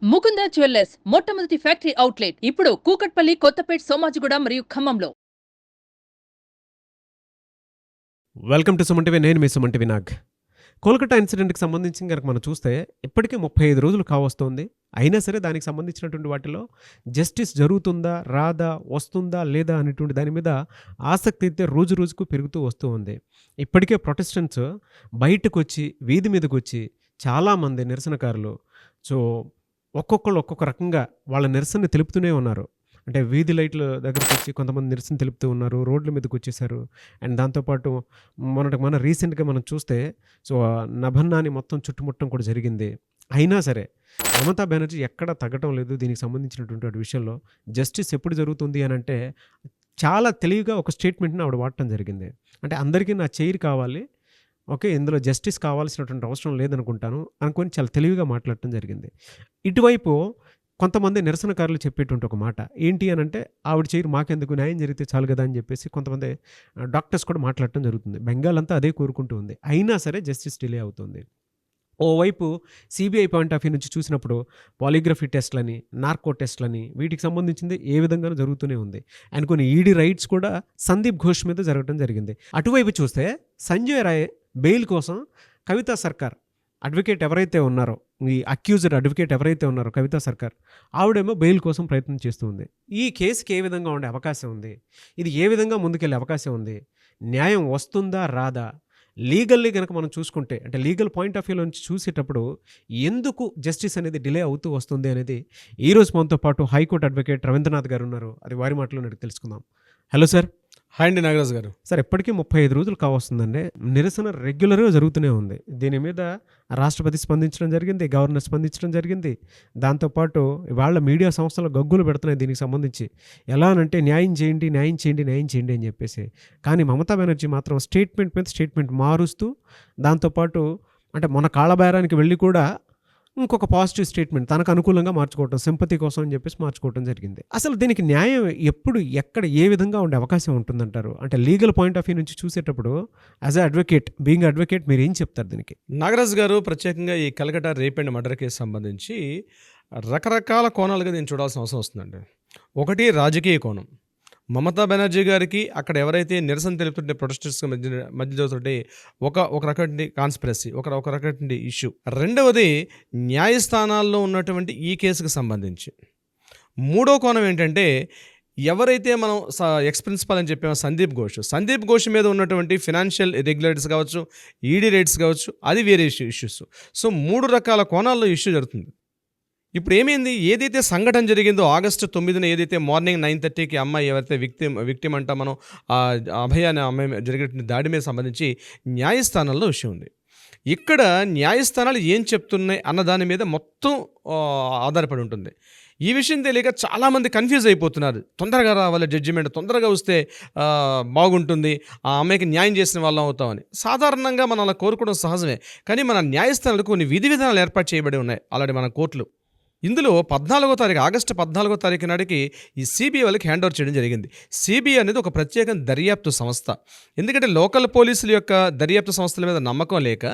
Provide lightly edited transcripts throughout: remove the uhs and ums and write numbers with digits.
Mukunda jewellers మొట్టమొదటి factory outlet ఇప్పుడు కూకట్పల్లి, కొత్తపేట్, సోమాజిగూడ మరియు ఖమ్మంలో. Welcome to Suman TV. నేను మీ సుమన్ టీవీ నాగ్. కోల్కతా ఇన్సిడెంట్కి సంబంధించి కనుక మనం చూస్తే ఇప్పటికే 35 రోజులు కావస్తోంది. అయినా సరే దానికి సంబంధించినటువంటి వాటిలో జస్టిస్ జరుగుతుందా, రాదా, వస్తుందా, లేదా అనేటువంటి దాని మీద ఆసక్తి అయితే రోజు రోజుకు పెరుగుతూ వస్తూ ఉంది. ఇప్పటికే ప్రొటెస్టెంట్స్ బయటకు వచ్చి, వీధి మీదకి వచ్చి చాలామంది నిరసనకారులు ఒక్కొక్కళ్ళు ఒక్కొక్క రకంగా వాళ్ళ నిరసనని తెలుపుతూనే ఉన్నారు. అంటే వీధి లైట్ల దగ్గరకు వచ్చి కొంతమంది నిరసన తెలుపుతూ ఉన్నారు, రోడ్ల మీదకి వచ్చేసారు. అండ్ దాంతోపాటు మన రీసెంట్గా మనం చూస్తే నభన్నాని మొత్తం చుట్టుముట్టడం కూడా జరిగింది. అయినా సరే మమతా బెనర్జీ ఎక్కడా తగ్గటం లేదు దీనికి సంబంధించినటువంటి విషయంలో. జస్టిస్ ఎప్పుడు జరుగుతుంది అని అంటే చాలా తెలివిగా ఒక స్టేట్మెంట్ని ఆవిడ వాడటం జరిగింది. అంటే అందరికీ నా చైర్ కావాలి, ఓకే, ఇందులో జస్టిస్ కావాల్సినటువంటి అవసరం లేదనుకుంటాను అనుకొని చాలా తెలివిగా మాట్లాడటం జరిగింది. ఇటువైపు కొంతమంది నిరసనకారులు చెప్పేటువంటి ఒక మాట ఏంటి అని అంటే, ఆవిడ చైర్ మాకెందుకు, న్యాయం జరిగితే చాలు కదా అని చెప్పేసి కొంతమంది డాక్టర్స్ కూడా మాట్లాడటం జరుగుతుంది. బెంగాల్ అంతా అదే కోరుకుంటూ ఉంది. అయినా సరే జస్టిస్ డిలే అవుతుంది. ఓవైపు సిబిఐ పాయింట్ ఆఫ్ వ్యూ నుంచి చూసినప్పుడు పాలిగ్రఫీ టెస్ట్లని, నార్కో టెస్ట్లని, వీటికి సంబంధించింది ఏ విధంగా జరుగుతూనే ఉంది. అండ్ కొన్ని ఈడీ రైట్స్ కూడా సందీప్ ఘోష్ మీద జరగడం జరిగింది. అటువైపు చూస్తే సంజయ్ రాయ్ బెయిల్ కోసం కవితా సర్కార్ అడ్వకేట్ ఎవరైతే ఉన్నారో, ఈ అక్యూజ్డ్ అడ్వకేట్ ఎవరైతే ఉన్నారో కవితా సర్కార్, ఆవిడేమో బెయిల్ కోసం ప్రయత్నం చేస్తూ ఉంది. ఈ కేసుకి ఏ విధంగా ఉండే అవకాశం ఉంది, ఇది ఏ విధంగా ముందుకెళ్ళే అవకాశం ఉంది, న్యాయం వస్తుందా రాదా, లీగల్లీ కనుక మనం చూసుకుంటే, అంటే లీగల్ పాయింట్ ఆఫ్ వ్యూలో నుంచి చూసేటప్పుడు ఎందుకు జస్టిస్ అనేది డిలే అవుతూ వస్తుంది అనేది ఈరోజు మనతో పాటు హైకోర్టు అడ్వకేట్ రవీంద్రనాథ్ గారు ఉన్నారు. అది వారి మాటలో అడిగి తెలుసుకుందాం. Hello sir. హాయ్ అండి నాగరాజు గారు. సార్, ఇప్పటికీ 35 రోజులు కావస్తుందండి. నిరసన రెగ్యులర్గా జరుగుతూనే ఉంది. దీని మీద రాష్ట్రపతి స్పందించడం జరిగింది, గవర్నర్ స్పందించడం జరిగింది. దాంతోపాటు వాళ్ళ మీడియా సంస్థలు గగ్గులు పెడుతున్నాయి దీనికి సంబంధించి. ఎలా అనంటే న్యాయం చేయండి, న్యాయం చేయండి, న్యాయం చేయండి అని చెప్పేసి. కానీ మమతా బెనర్జీ మాత్రం స్టేట్మెంట్ మీద స్టేట్మెంట్ మారుస్తూ, దాంతోపాటు అంటే మన కాళ్ళబేరానికి వెళ్ళి కూడా ఇంకొక పాజిటివ్ స్టేట్మెంట్ తనకు అనుకూలంగా మార్చుకోవటం, సింపతి కోసం అని చెప్పేసి మార్చుకోవటం జరిగింది. అసలు దీనికి న్యాయం ఎప్పుడు, ఎక్కడ, ఏ విధంగా ఉండే అవకాశం ఉంటుందంటారు? అంటే లీగల్ పాయింట్ ఆఫ్ వ్యూ నుంచి చూసేటప్పుడు as a advocate, being advocate, మీరు ఏం చెప్తారు దీనికి? నాగరాజు గారు, ప్రత్యేకంగా ఈ Kolkata rape and murder case సంబంధించి రకరకాల కోణాలుగా నేను చూడాల్సిన అవసరం వస్తుందండి. ఒకటి రాజకీయ కోణం. మమతా బెనర్జీ గారికి అక్కడ ఎవరైతే నిరసన తెలుపుతుంటే ప్రొటెస్టర్స్ మధ్య జరుగుతుంటే ఒక రకమైన కాన్స్పిరసీ, ఒక రకమైన ఇష్యూ. రెండవది న్యాయస్థానాల్లో ఉన్నటువంటి ఈ కేసుకు సంబంధించి. మూడో కోణం ఏంటంటే, ఎవరైతే మనం ఎక్స్ ప్రిన్సిపల్ అని చెప్పామో సందీప్ ఘోష్ మీద ఉన్నటువంటి ఫినాన్షియల్ ఇర్రెగ్యులారిటీస్ కావచ్చు, ఈడీ రైట్స్ కావచ్చు, అది వేరే ఇష్యూస్. సో 3 రకాల కోణాల్లో ఇష్యూ జరుగుతుంది. ఇప్పుడు ఏమైంది, ఏదైతే సంఘటన జరిగిందో ఆగస్టు 9న, ఏదైతే మార్నింగ్ 9:30కి అమ్మాయి ఎవరైతే విక్టిమ్ అంటా మనం అభయ అనే అమ్మాయి జరిగిన దాడి మీద సంబంధించి న్యాయస్థానాల్లో విషయం ఉంది. ఇక్కడ న్యాయస్థానాలు ఏం చెప్తున్నాయి అన్న దాని మీద మొత్తం ఆధారపడి ఉంటుంది. ఈ విషయం తెలియక చాలామంది కన్ఫ్యూజ్ అయిపోతున్నారు. తొందరగా రావాలి జడ్జిమెంట్, తొందరగా వస్తే బాగుంటుంది, ఆ అమ్మాయికి న్యాయం చేసిన వాళ్ళం అవుతామని. సాధారణంగా మనం అలా కోరుకోవడం సహజమే. కానీ మన న్యాయస్థానాలకు కొన్ని విధి విధానాలు ఏర్పాటు చేయబడి ఉన్నాయి ఆల్రెడీ మన కోర్టులు. ఇందులో ఆగస్టు 14వ తారీఖు నాటికి ఈ సిబిఐ వాళ్ళకి హ్యాండ్ ఓవర్ చేయడం జరిగింది. సిబిఐ అనేది ఒక ప్రత్యేక దర్యాప్తు సంస్థ. ఎందుకంటే లోకల్ పోలీసుల యొక్క దర్యాప్తు సంస్థల మీద నమ్మకం లేక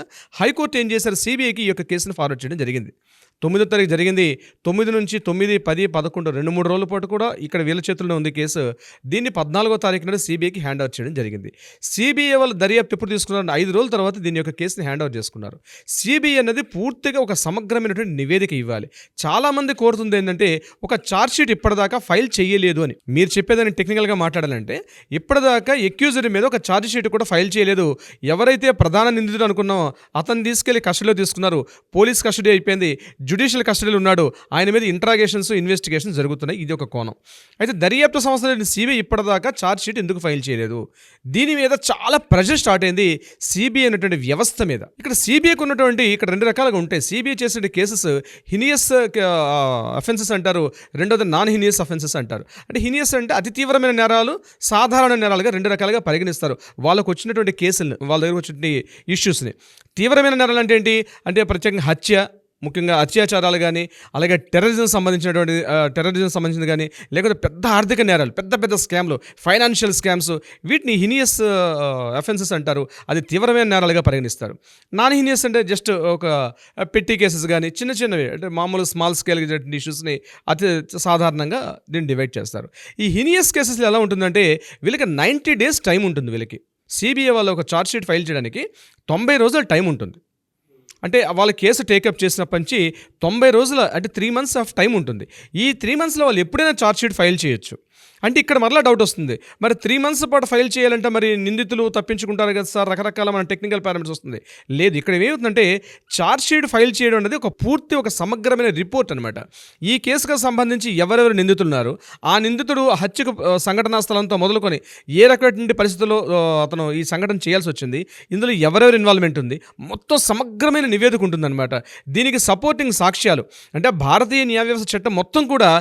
హైకోర్టు ఏం చేశారు, సిబిఐకి ఈ యొక్క కేసును ఫార్వర్డ్ చేయడం జరిగింది. 9వ తారీఖు జరిగింది. 9 నుంచి 9, 10, 11 2-3 రోజుల పాటు కూడా ఇక్కడ వీళ్ళ చేతుల్లో ఉంది కేసు. దీన్ని 14వ తారీఖు నాడు సిబిఐకి హ్యాండ్ ఓవర్ చేయడం జరిగింది. సిబిఐ వాళ్ళు దర్యాప్తు ఎప్పుడు తీసుకున్నారు, 5 రోజుల తర్వాత దీని యొక్క కేసుని హ్యాండ్ ఓవర్ చేసుకున్నారు. సిబిఐ అనేది పూర్తిగా ఒక సమగ్రమైనటువంటి నివేదిక ఇవ్వాలి. చాలామంది కోరుతుంది ఏంటంటే, ఒక ఛార్జ్షీట్ ఇప్పటిదాకా ఫైల్ చేయలేదు అని. మీరు చెప్పేదాన్ని టెక్నికల్గా మాట్లాడాలంటే, ఇప్పటిదాకా ఎక్యూజ్డ్ మీద ఒక ఛార్జ్షీట్ కూడా ఫైల్ చేయలేదు. ఎవరైతే ప్రధాన నిందితుడు అనుకున్నామో అతను తీసుకెళ్లి కస్టడీలో తీసుకున్నారు, పోలీస్ కస్టడీ అయిపోయింది, జ్యుడిషియల్ కస్టడీలో ఉన్నాడు, ఆయన మీద ఇంట్రాగేషన్స్, ఇన్వెస్టిగేషన్స్ జరుగుతున్నాయి. ఇది ఒక కోణం. అయితే దర్యాప్తు సంస్థ సిబిఐ ఇప్పటిదాకా ఛార్జ్షీట్ ఎందుకు ఫైల్ చేయలేదు, దీని మీద చాలా ప్రెషర్ స్టార్ట్ అయింది సిబిఐ అనేటువంటి వ్యవస్థ మీద. ఇక్కడ సిబిఐకి ఉన్నటువంటి ఇక్కడ 2 రకాలుగా ఉంటాయి. సిబిఐ చేసే కేసెస్ హినియస్ అఫెన్సెస్ అంటారు, రెండోది నాన్ హినియస్ అఫెన్సెస్ అంటారు. అంటే హినియస్ అంటే అతి తీవ్రమైన నేరాలు, సాధారణ నేరాలుగా 2 రకాలుగా పరిగణిస్తారు వాళ్ళకు వచ్చినటువంటి కేసులను, వాళ్ళ దగ్గర వచ్చినటువంటి ఇష్యూస్ని. తీవ్రమైన నేరాలు అంటే ఏంటి అంటే, ప్రత్యేకంగా హత్య, ముఖ్యంగా అత్యాచారాలు కానీ, అలాగే టెర్రరిజం సంబంధించింది కానీ, లేకపోతే పెద్ద ఆర్థిక నేరాలు, పెద్ద పెద్ద స్కామ్లు, ఫైనాన్షియల్ స్కామ్స్, వీటిని హినియస్ అఫెన్సెస్ అంటారు. అది తీవ్రమైన నేరాలుగా పరిగణిస్తారు. నాన్ హినియస్ అంటే జస్ట్ ఒక పెట్టి కేసెస్ కానీ, చిన్నవి అంటే మామూలు స్మాల్ స్కేల్ ఇష్యూస్ని అతి సాధారణంగా దీన్ని డివైడ్ చేస్తారు. ఈ హినియస్ కేసెస్లో ఎలా ఉంటుందంటే వీళ్ళకి 90 days టైం ఉంటుంది. వీళ్ళకి సిబిఐ వాళ్ళు ఒక ఛార్జ్ షీట్ ఫైల్ చేయడానికి 90 రోజుల టైం ఉంటుంది. అంటే వాళ్ళ కేసు టేకప్ చేసినప్పటి నుంచి 90 రోజుల అంటే 3 months ఆఫ్ టైం ఉంటుంది. ఈ 3 monthsలో వాళ్ళు ఎప్పుడైనా ఛార్జ్ షీట్ ఫైల్ చేయొచ్చు. అంటే ఇక్కడ మరలా డౌట్ వస్తుంది, మరి 3 months పాటు ఫైల్ చేయాలంటే మరి నిందితులు తప్పించుకుంటారు కదా సార్, రకరకాల మన టెక్నికల్ పారామీటర్స్ వస్తుంది. లేదు, ఇక్కడ ఏమవుతుందంటే ఛార్జ్ షీట్ ఫైల్ చేయడం అనేది ఒక సమగ్రమైన రిపోర్ట్ అనమాట. ఈ కేసుకు సంబంధించి ఎవరెవరు నిందితులున్నారు, ఆ నిందితుడు హత్యకు సంఘటనా స్థలంతో మొదలుకొని ఏ రకమైన పరిస్థితుల్లో అతను ఈ సంఘటన చేయాల్సి వచ్చింది, ఇందులో ఎవరెవరు ఇన్వాల్వ్మెంట్ ఉంది, మొత్తం సమగ్రమైన నివేదిక ఉంటుందన్నమాట. దీనికి సపోర్టింగ్ సాక్ష్యాలు అంటే భారతీయ న్యాయ వ్యవస్థ చట్టం మొత్తం కూడా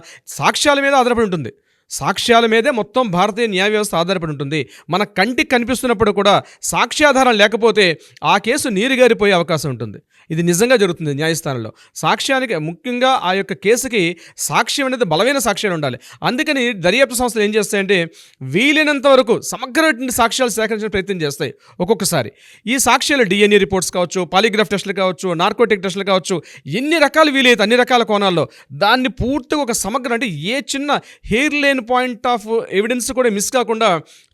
సాక్ష్యాల మీద ఆధారపడి ఉంటుంది. సాక్ష్యాల మీదే మొత్తం భారతీయ న్యాయ వ్యవస్థ ఆధారపడి ఉంటుంది. మన కంటికి కనిపిస్తున్నప్పుడు కూడా సాక్ష్యాధారం లేకపోతే ఆ కేసు నీరుగారిపోయే అవకాశం ఉంటుంది. ఇది నిజంగా జరుగుతుంది న్యాయస్థానంలో. సాక్ష్యానికి ముఖ్యంగా ఆ యొక్క కేసుకి సాక్ష్యం అనేది బలమైన సాక్ష్యాలు ఉండాలి. అందుకని దర్యాప్తు సంస్థలు ఏం చేస్తాయంటే వీలైనంత వరకు సమగ్రమైన సాక్ష్యాలు సేకరించే ప్రయత్నం చేస్తాయి. ఒక్కొక్కసారి ఈ సాక్ష్యాలు DNA రిపోర్ట్స్ కావచ్చు, పాలిగ్రాఫ్ టెస్టులు కావచ్చు, నార్కోటిక్ టెస్టులు కావచ్చు, ఎన్ని రకాలు వీలైతే అన్ని రకాల కోణాల్లో దాన్ని పూర్తిగా ఒక సమగ్ర అంటే ఏ చిన్న hair line point of evidence కూడా మిస్ కాకుండా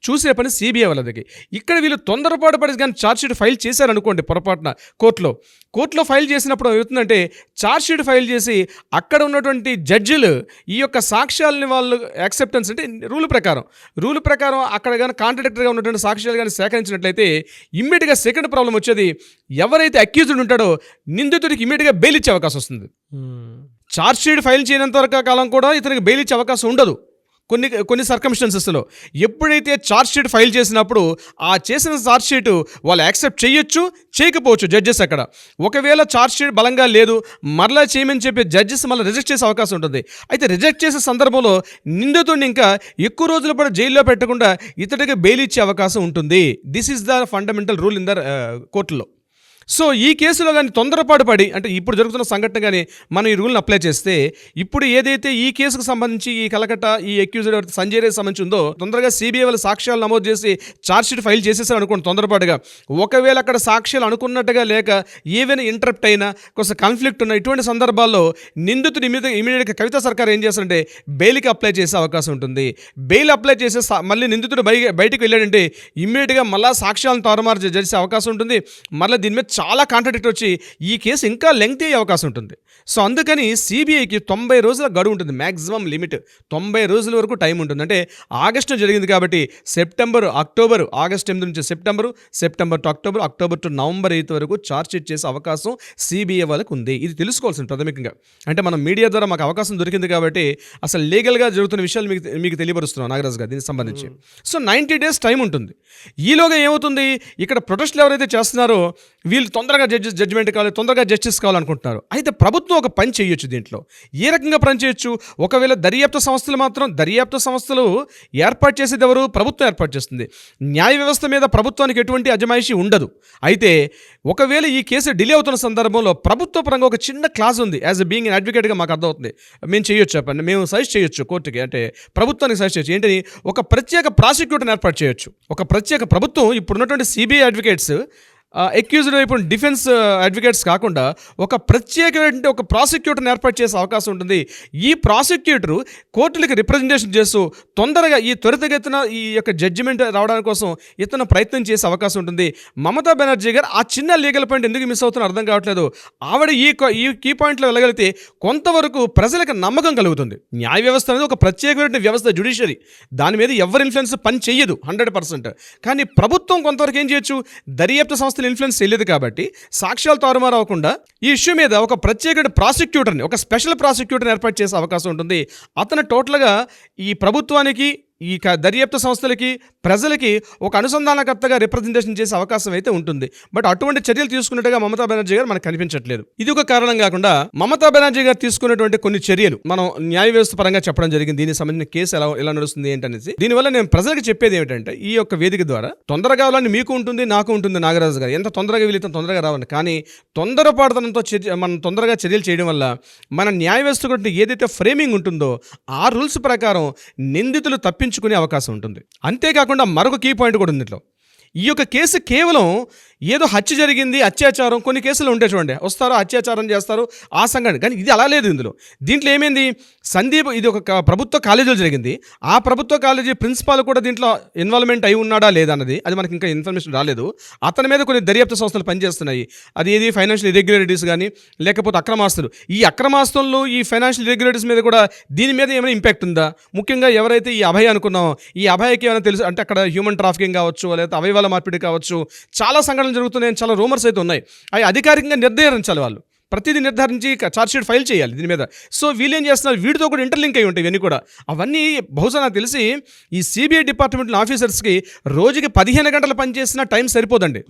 చూసే పని సిబిఐ వాళ్ళకి. ఇక్కడ వీళ్ళు తొందరపాటు పడి కానీ ఛార్జ్ షీట్ ఫైల్ చేశారనుకోండి పొరపాటున కోర్టులో ఫైల్ చేసినప్పుడు ఏమవుతుందంటే ఛార్జ్ షీట్ ఫైల్ చేసి అక్కడ ఉన్నటువంటి జడ్జిలు ఈ యొక్క సాక్ష్యాలని వాళ్ళు యాక్సెప్టెన్స్ అంటే రూల్ ప్రకారం అక్కడ కానీ కాంట్రాడిక్టర్గా ఉన్నటువంటి సాక్ష్యాలు కానీ సేకరించినట్లయితే ఇమ్మీడియట్గా సెకండ్ ప్రాబ్లం వచ్చేది, ఎవరైతే అక్యూజ్డ్ ఉంటాడో నిందితుడికి ఇమ్మీడియట్గా బెయిల్ ఇచ్చే అవకాశం వస్తుంది. ఛార్జ్ షీట్ ఫైల్ చేయనంత వరకు కాలం కూడా ఇతనికి బెయిల్ ఇచ్చే అవకాశం ఉండదు. కొన్ని సర్కమ్స్టాన్సెస్లో ఎప్పుడైతే ఛార్జ్ షీట్ ఫైల్ చేసినప్పుడు ఆ చేసిన ఛార్జ్ షీట్ వాళ్ళు యాక్సెప్ట్ చేయొచ్చు, చేయకపోవచ్చు జడ్జెస్. అక్కడ ఒకవేళ ఛార్జ్ షీట్ బలంగా లేదు మరలా చేయమని చెప్పి జడ్జెస్ మళ్ళీ రిజెక్ట్ చేసే అవకాశం ఉంటుంది. అయితే రిజెక్ట్ చేసే సందర్భంలో నిందితుడిని ఇంకా ఎక్కువ రోజుల పాటు జైల్లో పెట్టకుండా ఇతడికి బెయిల్ ఇచ్చే అవకాశం ఉంటుంది. This is the fundamental rule in the కోర్టులో. సో ఈ కేసులో కానీ తొందరపాటు పడి అంటే ఇప్పుడు జరుగుతున్న సంఘటన కానీ మనం ఈ రూల్ని అప్లై చేస్తే ఇప్పుడు ఏదైతే ఈ కేసుకు సంబంధించి ఈ కలకట్ట ఈ అక్యూజ్డ్ సంజయ్ రేస్ సంబంధించి ఉందో తొందరగా సిబిఐ వాళ్ళు సాక్ష్యాలు నమోదు చేసి ఛార్జ్ షీట్ ఫైల్ చేసేసారు అనుకోండి తొందరపాటుగా. ఒకవేళ అక్కడ సాక్ష్యాలు అనుకున్నట్టుగా లేక ఏవైనా ఇంటరప్ట్ అయినా కొంచెం కాన్ఫ్లిక్ట్ ఉన్న ఇటువంటి సందర్భాల్లో నిందితుడి మీద ఇమీడియట్గా కవిత సర్కార్ ఏం చేస్తారంటే బెయిల్కి అప్లై చేసే అవకాశం ఉంటుంది. బెయిల్ అప్లై చేసే మళ్ళీ నిందితుడు బయటికి వెళ్ళాడంటే ఇమ్మీడియట్గా మళ్ళీ సాక్ష్యాలను తారుమారు చేసే అవకాశం ఉంటుంది. మళ్ళీ దీని మీద చాలా కాంట్రాడిక్ట్ వచ్చి ఈ కేసు ఇంకా లెంగ్తీ అయ్యే అవకాశం ఉంటుంది. సో అందుకని సిబిఐకి 90 రోజుల గడువు ఉంటుంది, మ్యాక్సిమం లిమిట్ 90 రోజుల వరకు టైం ఉంటుంది. అంటే ఆగస్టులో జరిగింది కాబట్టి ఆగస్ట్ 8 నుంచి September to October to November 8 వరకు ఛార్జ్ షీట్ చేసే అవకాశం సిబిఐ వాళ్ళకు ఉంది. ఇది తెలుసుకోవాల్సింది ప్రాథమికంగా. అంటే మనం మీడియా ద్వారా మాకు అవకాశం దొరికింది కాబట్టి అసలు లీగల్గా జరుగుతున్న విషయాలు మీకు తెలియపరుస్తున్నాం నాగరాజు గారు దీనికి సంబంధించి. సో 90 days టైం ఉంటుంది. ఈలోగా ఏమవుతుంది, ఇక్కడ ప్రొటెస్ట్లు ఎవరైతే చేస్తున్నారో వీళ్ళు తొందరగా జడ్జిమెంట్ కావాలి, తొందరగా జస్టిస్ కావాలనుకుంటున్నారు. అయితే ప్రభుత్వం ఒక పని చేయొచ్చు. దీంట్లో ఏ రకంగా పని చేయొచ్చు, ఒకవేళ దర్యాప్తు సంస్థలు ఏర్పాటు చేసేది ఎవరు, ప్రభుత్వం ఏర్పాటు చేస్తుంది. న్యాయ వ్యవస్థ మీద ప్రభుత్వానికి ఎటువంటి అజమాయిషీ ఉండదు. అయితే ఒకవేళ ఈ కేసు డిలే అవుతున్న సందర్భంలో ప్రభుత్వ పరంగా ఒక చిన్న క్లాజ్ ఉంది. యాజ్ ఎ బీయింగ్ ఎన్ అడ్వకేట్గా మాకు అర్థమవుతుంది. మేము చేయొచ్చు, చెప్పండి, మేము సజెస్ట్ చేయొచ్చు కోర్టుకి, అంటే ప్రభుత్వానికి సజెస్ట్ చేయొచ్చు. ఏంటని ఒక ప్రత్యేక ప్రాసిక్యూటర్ని ఏర్పాటు చేయొచ్చు. ఒక ప్రత్యేక ప్రభుత్వం ఇప్పుడున్నటువంటి సిబిఐ అడ్వకేట్స్ అక్యూజ్డ్ ఇప్పుడు డిఫెన్స్ అడ్వకేట్స్ కాకుండా ఒక ప్రత్యేకమైన ఒక ప్రాసిక్యూటర్ని ఏర్పాటు చేసే అవకాశం ఉంటుంది. ఈ ప్రాసిక్యూటరు కోర్టులకి రిప్రజెంటేషన్ చేస్తూ తొందరగా త్వరితగతిన ఈ యొక్క జడ్జిమెంట్ రావడానికి కోసం ఇతను ప్రయత్నం చేసే అవకాశం ఉంటుంది. మమతా బెనర్జీ గారు ఆ చిన్న లీగల్ పాయింట్ ఎందుకు మిస్ అవుతున్నా అర్థం కావట్లేదు. ఆవిడ ఈ కీ పాయింట్లో వెళ్ళగలిగితే కొంతవరకు ప్రజలకు నమ్మకం కలుగుతుంది. న్యాయ వ్యవస్థ అనేది ఒక ప్రత్యేకమైన వ్యవస్థ, జ్యుడిషియరీ, దాని మీద ఎవరి ఇన్ఫ్లుయెన్స్ పని చెయ్యదు 100%. కానీ ప్రభుత్వం కొంతవరకు ఏం చేయొచ్చు, దర్యాప్తు సంస్థ ఇన్ఫ్లుయెన్స్ తెలియదు కాబట్టి సాక్ష్యాలు తారుమారు అవ్వకుండా ఈ ఇష్యూ మీద ఒక ప్రత్యేక ప్రాసిక్యూటర్ని, ఒక స్పెషల్ ప్రాసిక్యూటర్ని ఏర్పాటు చేసే అవకాశం ఉంటుంది. అతను టోటల్గా ఈ ప్రభుత్వానికి ఈ దర్యాప్తు సంస్థలకి ప్రజలకి ఒక అనుసంధానకర్తగా రిప్రజెంటేషన్ చేసే అవకాశం అయితే ఉంటుంది. బట్ అటువంటి చర్యలు తీసుకున్నట్టుగా మమతా బెనర్జీ గారు మనకు కనిపించట్లేదు. ఇది ఒక కారణం కాకుండా మమతా బెనర్జీ గారు తీసుకున్నటువంటి కొన్ని చర్యలు మనం న్యాయ వ్యవస్థ పరంగా చెప్పడం జరిగింది. దీనికి సంబంధించిన కేసు ఎలా నడుస్తుంది ఏంటనేసి. దీనివల్ల నేను ప్రజలకు చెప్పేది ఏమిటంటే, ఈ యొక్క వేదిక ద్వారా తొందరగా కావాలని మీకు ఉంటుంది, నాకు ఉంటుంది, నాగరాజు గారు ఎంత తొందరగా వీలైతే తొందరగా రావాలి. కానీ తొందరపాటుతనంతో మనం తొందరగా చర్యలు చేయడం వల్ల మన న్యాయ వ్యవస్థ గురించి ఏదైతే ఫ్రేమింగ్ ఉంటుందో ఆ రూల్స్ ప్రకారం నిందితులు తప్పించుకునే అవకాశం ఉంటుంది. అంతేకాకుండా మరొక కీ పాయింట్ కూడా ఉంది ఇంట్లో. ఈ యొక్క కేసు కేవలం ఏదో హత్య జరిగింది, అత్యాచారం, కొన్ని కేసులు ఉంటాయి చూడండి, వస్తారు అత్యాచారం చేస్తారు ఆ సంఘటన. కానీ ఇది అలా లేదు. దీంట్లో ఏమైంది, సందీప్ ఇది ఒక ప్రభుత్వ కాలేజీలో జరిగింది. ఆ ప్రభుత్వ కాలేజీ ప్రిన్సిపాల్ కూడా దీంట్లో ఇన్వాల్వ్మెంట్ అయి ఉన్నాడా లేదా అన్నది అది మనకి ఇంకా ఇన్ఫర్మేషన్ రాలేదు. అతని మీద కొన్ని దర్యాప్తు సంస్థలు పనిచేస్తున్నాయి. అది ఏది ఫైనాన్షియల్ ఇర్రెగ్యులారిటీస్ కానీ లేకపోతే అక్రమాస్తులు. ఈ అక్రమాస్తులు ఈ ఫైనాన్షియల్ ఇర్రెగ్యులారిటీస్ మీద కూడా దీని మీద ఏమైనా ఇంపాక్ట్ ఉందా? ముఖ్యంగా ఎవరైతే ఈ అభయ అనుకున్నామో ఈ అభయకి ఏమైనా తెలుసు అంటే అక్కడ హ్యూమన్ ట్రాఫికింగ్ కావచ్చు, లేకపోతే అవయవాల మార్పిడి కావచ్చు, చాలా సంఘటనలు జరుగుతున్నాయి, చాలా రూమర్స్ అయితే ఉన్నాయి. అవి అధికారికంగా నిర్ధారించాలి. వాళ్ళు ప్రతిదీ నిర్ధారించి ఛార్జ్షీట్ ఫైల్ చేయాలి దీని మీద. సో వీళ్ళు ఏం చేస్తున్నారు, వీటితో కూడా ఇంటర్లింక్ అయి ఉంటాయి ఇవన్నీ కూడా. అవన్నీ బహుశా నాకు తెలిసి ఈ సిబిఐ డిపార్ట్మెంట్ ఆఫీసర్స్కి రోజుకి 15 గంటలు పనిచేసిన టైం సరిపోదండి.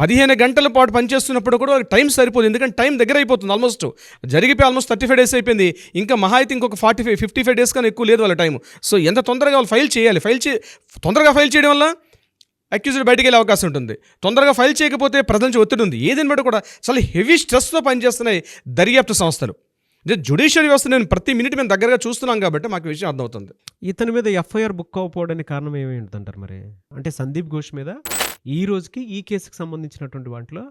15 గంటల పాటు పనిచేస్తున్నప్పుడు కూడా టైం సరిపోదు. ఎందుకంటే టైం దగ్గర అయిపోతుంది. ఆల్మోస్ట్ జరిగిపోయి ఆల్మోస్ట్ 35 డేస్ అయిపోయింది. ఇంకా మహా అయితే ఇంకొక 55 డేస్ కన్నా ఎక్కువ లేదు వాళ్ళ టైం. సో ఎంత తొందరగా వాళ్ళు ఫైల్ చేయాలి. తొందరగా ఫైల్ చేయడం వల్ల అక్యూజ్డ్ బయటికి వెళ్ళే అవకాశం ఉంటుంది. తొందరగా ఫైల్ చేయకపోతే ప్రజల నుంచి ఒత్తిడి ఉంది. ఏదని బట్టి కూడా చాలా హెవీ స్ట్రెస్తో పనిచేస్తున్నాయి దర్యాప్తు సంస్థలు. జ్యుడిషియరీ వ్యవస్థ నేను ప్రతి మినిట్ మేము దగ్గరగా చూస్తున్నాం కాబట్టి మాకు విషయం అర్థమవుతుంది. ఇతని మీద ఎఫ్ఐఆర్ బుక్ అవ్వకపోవడానికి కారణం ఏమేంటంటారు మరి? అంటే సందీప్ ఘోష్ మీద ఈ రోజుకి ఈ కేసుకి సంబంధించినటువంటి వాటిలో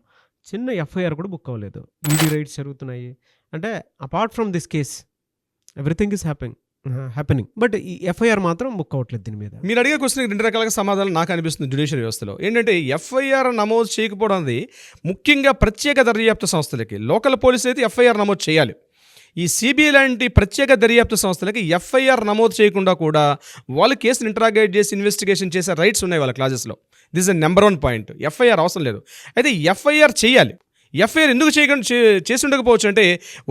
చిన్న ఎఫ్ఐఆర్ కూడా బుక్ అవ్వలేదు. ఈడీ రైట్స్ జరుగుతున్నాయి. అంటే apart from this case everything is happening, but ఈ ఎఫ్ఐఆర్ మాత్రం బుక్ అవ్వట్లేదు. దీని మీద మీరు అడిగే క్వశ్చన్ 2 రకాలుగా సమాధానం నాకు అనిపిస్తుంది. జ్యుడిషియరీ వ్యవస్థలో ఏంటంటే ఎఫ్ఐఆర్ నమోదు చేయకపోవడం అనేది ముఖ్యంగా ప్రత్యేక దర్యాప్తు సంస్థలకి. లోకల్ పోలీసు అయితే ఎఫ్ఐఆర్ నమోదు చేయాలి. ఈ సిబిఐ లాంటి ప్రత్యేక దర్యాప్తు సంస్థలకి ఎఫ్ఐఆర్ నమోదు చేయకుండా కూడా వాళ్ళు కేసును ఇంటరాగేట్ చేసి ఇన్వెస్టిగేషన్ చేసే రైట్స్ ఉన్నాయి వాళ్ళ క్లాజెస్లో. This is number 1 point. FIR అవసరం లేదు. అయితే ఎఫ్ఐఆర్ చేయాలి. ఎఫ్ఐఆర్ ఎందుకు చేసి ఉండకపోవచ్చు అంటే,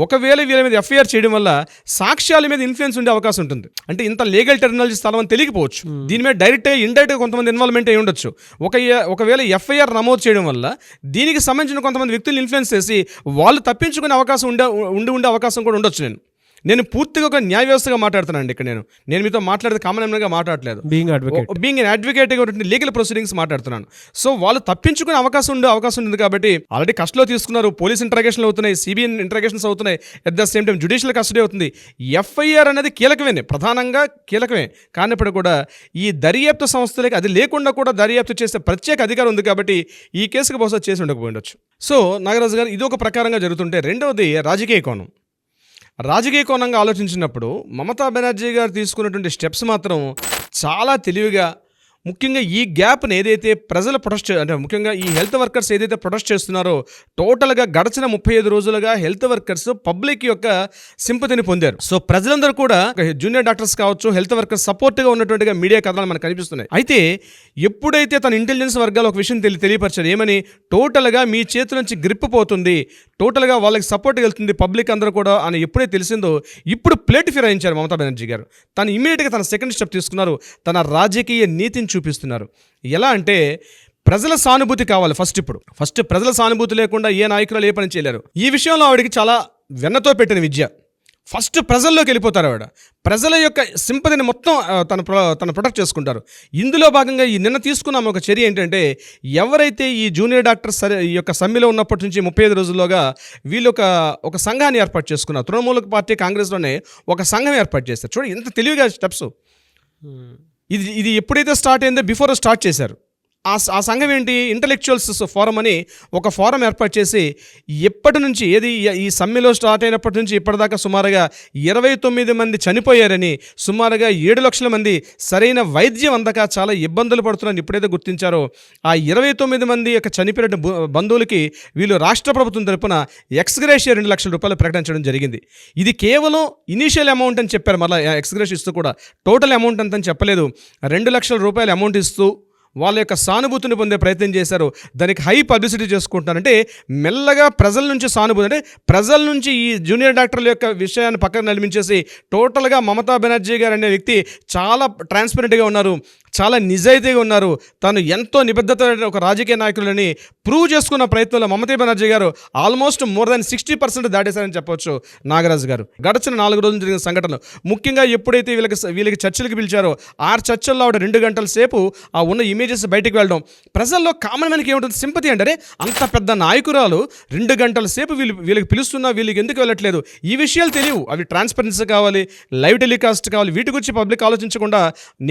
ఒకవేళ వీళ్ళ మీద ఎఫ్ఐఆర్ చేయడం వల్ల సాక్ష్యాల మీద ఇన్ఫ్లుయెన్స్ ఉండే అవకాశం ఉంటుంది. అంటే ఇంత లీగల్ టెర్మినాలజీ స్థలం అని తెలియకపోవచ్చు. దీని మీద డైరెక్ట్గా ఇండైరెక్ట్గా కొంతమంది ఇన్వాల్వ్మెంట్ అయి ఉండొచ్చు. ఒకవేళ ఎఫ్ఐఆర్ నమోదు చేయడం వల్ల దీనికి సంబంధించిన కొంతమంది వ్యక్తులు ఇన్ఫ్లుయెన్స్ చేసి వాళ్ళు తప్పించుకునే అవకాశం ఉండే అవకాశం కూడా ఉండొచ్చు. నేను పూర్తిగా ఒక న్యాయ వ్యవస్థగా మాట్లాడుతున్నాను ఇక్కడ. నేను మీతో మాట్లాడేది కామన్ మ్యాన్గా మాట్లాడలేదు. బీయింగ్ అడ్వకేట్గా లీగల్ ప్రొసీడింగ్స్ మాట్లాడుతున్నాను. సో వాళ్ళు తప్పించుకునే అవకాశం ఉంది కాబట్టి ఆల్రెడీ కస్టడీలో తీసుకున్నారు. పోలీస్ ఇంటరాగేషన్లు అవుతున్నాయి, సిబిఐ ఇంటరాగేషన్స్ అవుతున్నాయి, at the same time judicial custody అవుతుంది. ఎఫ్ఐఆర్ అనేది ప్రధానంగా కీలకమే. కానప్పుడు కూడా ఈ దర్యాప్తు సంస్థలకి అది లేకుండా కూడా దర్యాప్తు చేసే ప్రత్యేక అధికారం ఉంది కాబట్టి ఈ కేసుకు బహుశా చేసి ఉండకపోయిండొచ్చు. సో నాగరాజు గారు ఇది ఒక ప్రకారంగా జరుగుతుంటే, రెండవది రాజకీయ కోణంగా ఆలోచించినప్పుడు మమతా బెనర్జీ గారు తీసుకున్నటువంటి స్టెప్స్ మాత్రం చాలా తెలివిగా, ముఖ్యంగా ఈ గ్యాప్ని ఏదైతే ప్రజలు అంటే ముఖ్యంగా ఈ హెల్త్ వర్కర్స్ ఏదైతే ప్రొటెస్ట్ చేస్తున్నారో, టోటల్గా గడిచిన 35 రోజులుగా హెల్త్ వర్కర్స్ పబ్లిక్ యొక్క సింపతిని పొందారు. సో ప్రజలందరూ కూడా జూనియర్ డాక్టర్స్ కావచ్చు, హెల్త్ వర్కర్స్ సపోర్ట్గా ఉన్నటువంటిగా మీడియా కథనాలు మనకు కనిపిస్తున్నాయి. అయితే ఎప్పుడైతే తన ఇంటెలిజెన్స్ వర్గాలు ఒక విషయం తెలియపరిచారు, ఏమని, టోటల్గా మీ చేతి నుంచి గ్రిప్ పోతుంది, టోటల్గా వాళ్ళకి సపోర్ట్ వెళ్తుంది పబ్లిక్ అందరూ కూడా అని ఎప్పుడైతే తెలిసిందో, ఇప్పుడు ప్లేట్ ఫిరాయించారు మమతా బెనర్జీ గారు. తను ఇమీడియట్గా తన సెకండ్ స్టెప్ తీసుకున్నారు. తన రాజకీయ నీతిని చూపిస్తున్నారు. ఎలా అంటే ప్రజల సానుభూతి కావాలి ఫస్ట్ ప్రజల సానుభూతి లేకుండా ఏ నాయకులు ఏ పని చేయలేరు. ఈ విషయంలో ఆవిడకి చాలా వెన్నతో పెట్టిన విద్య. ఫస్ట్ ప్రజల్లోకి వెళ్ళిపోతారు ఆవిడ. ప్రజల యొక్క సింపతిని మొత్తం తను ప్రొటెక్ట్ చేసుకుంటారు. ఇందులో భాగంగా ఈ నిన్న తీసుకున్నాం ఒక చర్య ఏంటంటే, ఎవరైతే ఈ జూనియర్ డాక్టర్స్ ఈ యొక్క సమ్మెలో ఉన్నప్పటి నుంచి 35 రోజుల్లోగా వీళ్ళు ఒక సంఘాన్ని ఏర్పాటు చేసుకున్నారు. తృణమూల పార్టీ కాంగ్రెస్లోనే ఒక సంఘం ఏర్పాటు చేస్తారు. చూడండి ఎంత తెలివిగా స్టెప్స్. ఇది ఎప్పుడైతే స్టార్ట్ అయిందో బిఫోర్ స్టార్ట్ చేశారు. ఆ సంఘం ఏంటి, ఇంటలెక్చువల్స్ ఫోరం అని ఒక ఫోరం ఏర్పాటు చేసి ఎప్పటి నుంచి ఈ సమ్మెలో స్టార్ట్ అయినప్పటి నుంచి ఇప్పటిదాకా సుమారుగా 29 మంది చనిపోయారని, సుమారుగా 7 లక్షల మంది సరైన వైద్యం అందక చాలా ఇబ్బందులు పడుతున్నారని ఎప్పుడైతే గుర్తించారో, ఆ 29 మంది యొక్క చనిపోయిన బంధువులకి వీళ్ళు రాష్ట్ర ప్రభుత్వం తరపున ఎక్స్గ్రేషియా 2 లక్షల రూపాయలు ప్రకటించడం జరిగింది. ఇది కేవలం ఇనీషియల్ అమౌంట్ అని చెప్పారు. మళ్ళీ ఎక్స్గ్రేషియా ఇస్తూ కూడా టోటల్ అమౌంట్ అంతని చెప్పలేదు. 2 లక్షల రూపాయల అమౌంట్ ఇస్తూ వాళ్ళ యొక్క సానుభూతిని పొందే ప్రయత్నం చేశారు. దానికి హై పబ్లిసిటీ చేసుకుంటున్నారంటే మెల్లగా ప్రజల నుంచి సానుభూతి, అంటే ప్రజల నుంచి ఈ జూనియర్ డాక్టర్ల యొక్క విషయాన్ని పక్కన నడిపించేసి టోటల్గా మమతా బెనర్జీ గారు అనే వ్యక్తి చాలా ట్రాన్స్పరెంట్గా ఉన్నారు, చాలా నిజాయితీగా ఉన్నారు, తాను ఎంతో నిబద్ధత ఒక రాజకీయ నాయకులని ప్రూవ్ చేసుకున్న ప్రయత్నంలో మమతా బెనర్జీ గారు ఆల్మోస్ట్ మోర్ దాన్ 60% దాటేశారని చెప్పవచ్చు నాగరాజు గారు. గడిచిన 4 రోజులు జరిగిన సంఘటనలు ముఖ్యంగా ఎప్పుడైతే వీళ్ళకి చర్చలకు పిలిచారో ఆ చర్చల్లో ఆవిడ 2 గంటల సేపు ఆ ఉన్న ఇమేజెస్ బయటకు వెళ్ళడం, ప్రజల్లో కామన్ మ్యాన్కి ఏముంటుంది, సింపతి అంటే అంత పెద్ద నాయకురాలు 2 గంటల సేపు వీళ్ళకి పిలుస్తున్నా వీళ్ళకి ఎందుకు వెళ్ళట్లేదు, ఈ విషయాలు తెలియవు. అవి ట్రాన్స్పరెన్సీ కావాలి, లైవ్ టెలికాస్ట్ కావాలి, వీటి గురించి పబ్లిక్ ఆలోచించకుండా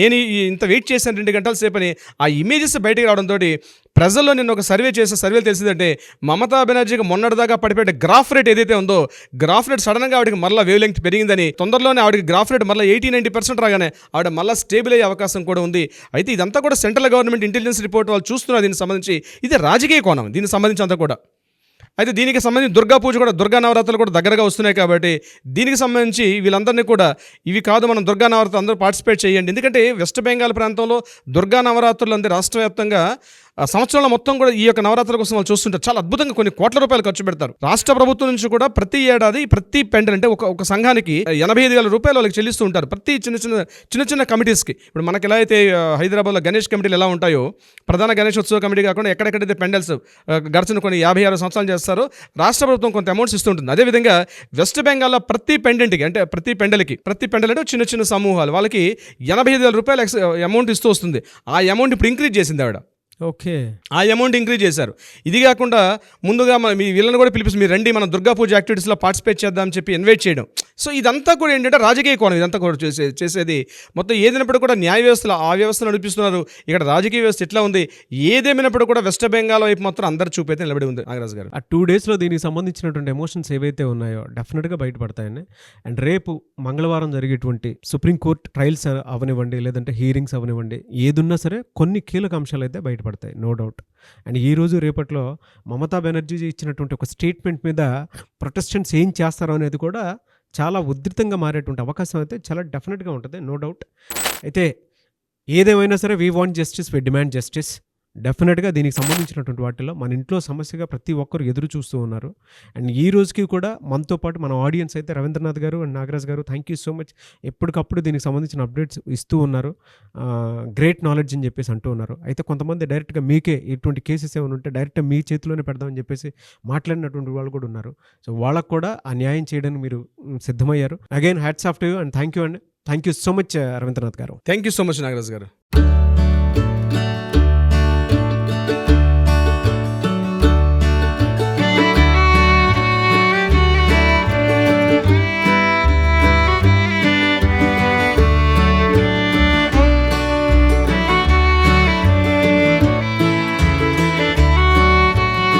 నేను ఇంత వెయిట్ చేశాను 2 గంటల సేపు అని ఆ ఇమేజెస్ బయటకు రావడంతో ప్రజల్లో నేను ఒక సర్వేలు తెలిసిందంటే మమతా బెనర్జీకి మొన్నటిదాకా పడిపోయే గ్రాఫ్ రేట్ ఏదైతే ఉందో గ్రాఫ్ రేట్ సడన్గా ఆవిడకి మళ్ళీ వేవ్ లెంగ్త్ పెరిగిందని, తొందరలోనే ఆవిడకి గ్రాఫ్ రేట్ మళ్ళీ 80-90% రాగానే ఆవిడ మళ్ళీ స్టేబుల్ అయ్యే అవకాశం కూడా ఉంది. అయితే ఇదంతా కూడా సెంట్రల్ గవర్నమెంట్ ఇంటెలిజెన్స్ రిపోర్ట్ వాళ్ళు చూస్తున్నారు. దీనికి సంబంధించి ఇది రాజకీయ కోణం, దీనికి సంబంధించి అంతా కూడా. అయితే దీనికి సంబంధించి దుర్గా పూజ కూడా, దుర్గా నవరాత్రులు కూడా దగ్గరగా వస్తున్నాయి కాబట్టి దీనికి సంబంధించి వీళ్ళందరినీ కూడా ఇవి కాదు మనం దుర్గా నవరాత్రులు అందరూ పార్టిసిపేట్ చేయండి. ఎందుకంటే వెస్ట్ బెంగాల్ ప్రాంతంలో దుర్గా నవరాత్రులు అంతే రాష్ట్ర వ్యాప్తంగా సంవత్సరంలో మొత్తం కూడా ఈ యొక్క నవరాత్రుల కోసం వాళ్ళు చూస్తుంటారు. చాలా అద్భుతంగా కొన్ని కోట్ల రూపాయలు ఖర్చు పెడతారు. రాష్ట్ర ప్రభుత్వం నుంచి కూడా ప్రతి ఏడాది ప్రతి పెండల్ అంటే ఒక సంఘానికి 85,000 రూపాయలు వాళ్ళకి చెల్లిస్తూ ఉంటారు. ప్రతి చిన్న కమిటీస్కి. ఇప్పుడు మనకి ఎలా అయితే హైదరాబాద్లో గణేష్ కమిటీలు ఎలా ఉంటాయో, ప్రధాన గణేష్ ఉత్సవ కమిటీ కాకుండా ఎక్కడెక్కడైతే పెండల్స్ గడిచిన కొన్ని 56 సంవత్సరాలు చేస్తారో రాష్ట్ర ప్రభుత్వం కొంత అమౌంట్స్ ఇస్తుంటుంది. అదేవిధంగా వెస్ట్ బెంగాల్లో ప్రతి పెండెంట్కి అంటే ప్రతి పెండల్ అంటే చిన్న సమూహాలు వాళ్ళకి 85,000 రూపాయలు అమౌంట్ ఇస్తూ వస్తుంది. ఆ అమౌంట్ ఇప్పుడు ఇంక్రీజ్ చేసింది ఆవిడ. ఓకే, ఆ అమౌంట్ ఇంక్రీజ్ చేశారు. ఇది కాకుండా ముందుగా మీ వీళ్ళని కూడా పిలిపిస్తే మీరు రండి మనం దుర్గా పూజ యాక్టివిటీస్లో పార్టిసిపేట్ చేద్దామని చెప్పి ఇన్వైట్ చేయడం. సో ఇదంతా కూడా ఏంటంటే రాజకీయ కోణం. ఇదంతా కూడా చేసేది మొత్తం ఏదైనప్పుడు కూడా న్యాయ వ్యవస్థలో ఆ వ్యవస్థను నడిపిస్తున్నారు. ఇక్కడ రాజకీయ వ్యవస్థ ఎట్లా ఉంది, ఏదేమైనప్పుడు కూడా వెస్ట్ బెంగాల్ వైపు మాత్రం అందరు చూపైతే నిలబడి ఉంది నాగరాజు గారు. ఆ 2 డేస్లో దీనికి సంబంధించినటువంటి ఎమోషన్స్ ఏవైతే ఉన్నాయో డెఫినెట్గా బయటపడతాయని. అండ్ రేపు మంగళవారం జరిగేటువంటి సుప్రీంకోర్టు ట్రయల్స్ అవనివ్వండి, లేదంటే హీరింగ్స్ అవనివ్వండి, ఏదున్నా సరే కొన్ని కీలక అంశాలు అయితే బయటపడతాయి, నో డౌట్. అండ్ ఈ రోజు రేపట్లో మమతా బెనర్జీ ఇచ్చినటువంటి ఒక స్టేట్మెంట్ మీద ప్రొటెస్టెంట్స్ ఏం చేస్తారో అనేది కూడా చాలా ఉధృతంగా మారేటువంటి అవకాశం అయితే చాలా డెఫినెట్గా ఉంటుంది, నో డౌట్. అయితే ఏదేమైనా సరే we want justice, we demand justice. డెఫినెట్గా దీనికి సంబంధించినటువంటి వాటిలో మన ఇంట్లో సమస్యగా ప్రతి ఒక్కరు ఎదురు చూస్తూ ఉన్నారు. అండ్ ఈ రోజుకి కూడా మనతో పాటు మన ఆడియన్స్ అయితే రవీంద్రనాథ్ గారు అండ్ నాగరాజ్ గారు, థ్యాంక్ యూ సో మచ్. ఎప్పటికప్పుడు దీనికి సంబంధించిన అప్డేట్స్ ఇస్తూ ఉన్నారు. గ్రేట్ నాలెడ్జ్ అని చెప్పేసి అంటూ ఉన్నారు. అయితే కొంతమంది డైరెక్ట్గా మీకే ఇటువంటి కేసెస్ ఏమైనా ఉంటే డైరెక్ట్గా మీ చేతిలోనే పెడదామని చెప్పేసి మాట్లాడినటువంటి వాళ్ళు కూడా ఉన్నారు. సో వాళ్ళకు కూడా ఆ న్యాయం చేయడానికి మీరు సిద్ధమయ్యారు. Again hats off to you and thank you so much Ravindranath garu. Thank you so much Nagaraju గారు.